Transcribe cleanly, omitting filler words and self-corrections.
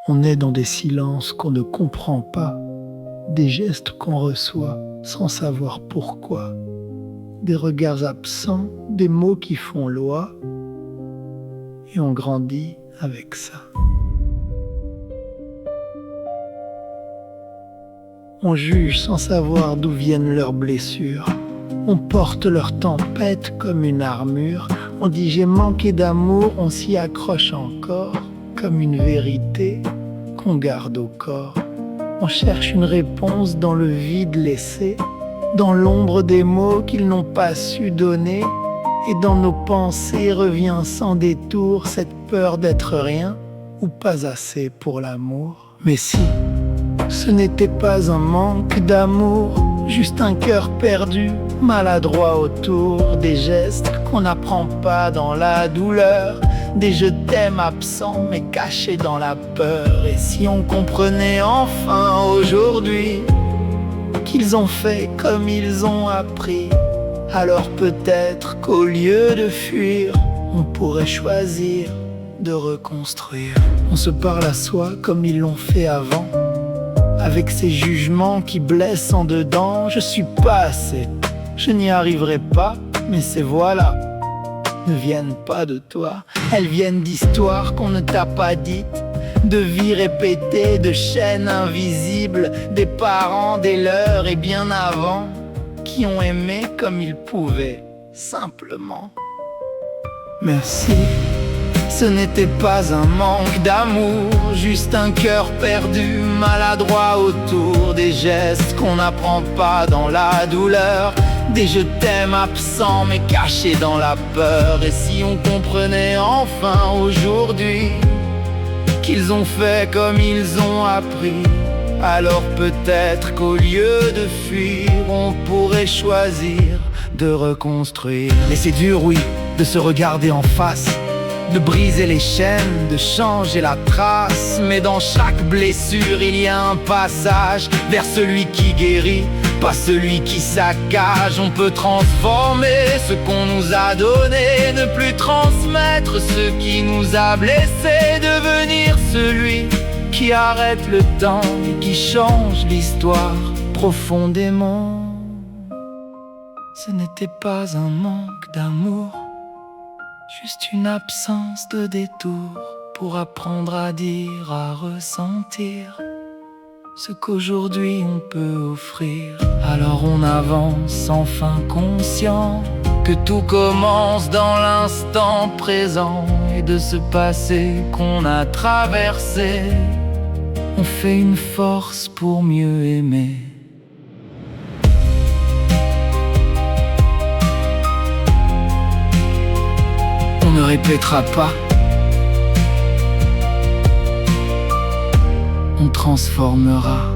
On est dans des silences qu'on ne comprend pas, des gestes qu'on reçoit sans savoir pourquoi, des regards absents, des mots qui font loi, et on grandit avec ça. On juge sans savoir d'où viennent leurs blessures. On porte leur tempête comme une armure. On dit j'ai manqué d'amour, on s'y accroche encore comme une vérité qu'on garde au corps. On cherche une réponse dans le vide laissé, dans l'ombre des mots qu'ils n'ont pas su donner. Et dans nos pensées revient sans détour cette peur d'être rien ou pas assez pour l'amour. Mais si ce n'était pas un manque d'amour, juste un cœur perdu, maladroit autour, des gestes qu'on n'apprend pas dans la douleur, des je t'aime absents mais cachés dans la peur. Et si on comprenait enfin aujourd'hui qu'ils ont fait comme ils ont appris, alors peut-être qu'au lieu de fuir, on pourrait choisir de reconstruire. On se parle à soi comme ils l'ont fait avant, avec ces jugements qui blessent en dedans. Je suis pas assez, je n'y arriverai pas, mais ces voix-là ne viennent pas de toi. Elles viennent d'histoires qu'on ne t'a pas dites, de vies répétées, de chaînes invisibles, des parents, des leurs et bien avant, qui ont aimé comme ils pouvaient, simplement. Merci. Ce n'était pas un manque d'amour, juste un cœur perdu, maladroit autour, des gestes qu'on n'apprend pas dans la douleur, des je t'aime absents mais cachés dans la peur. Et si on comprenait enfin aujourd'hui qu'ils ont fait comme ils ont appris, alors peut-être qu'au lieu de fuir, on pourrait choisir de reconstruire. Mais c'est dur, oui, de se regarder en face, de briser les chaînes, de changer la trace. Mais dans chaque blessure, il y a un passage vers celui qui guérit, pas celui qui saccage. On peut transformer ce qu'on nous a donné, ne plus transmettre ce qui nous a blessés, devenir celui qui arrête le temps et qui change l'histoire profondément. Ce n'était pas un manque d'amour, juste une absence de détour pour apprendre à dire, à ressentir ce qu'aujourd'hui on peut offrir. Alors on avance enfin conscient que tout commence dans l'instant présent, et de ce passé qu'on a traversé, on fait une force pour mieux aimer. On ne répétera pas, on transformera.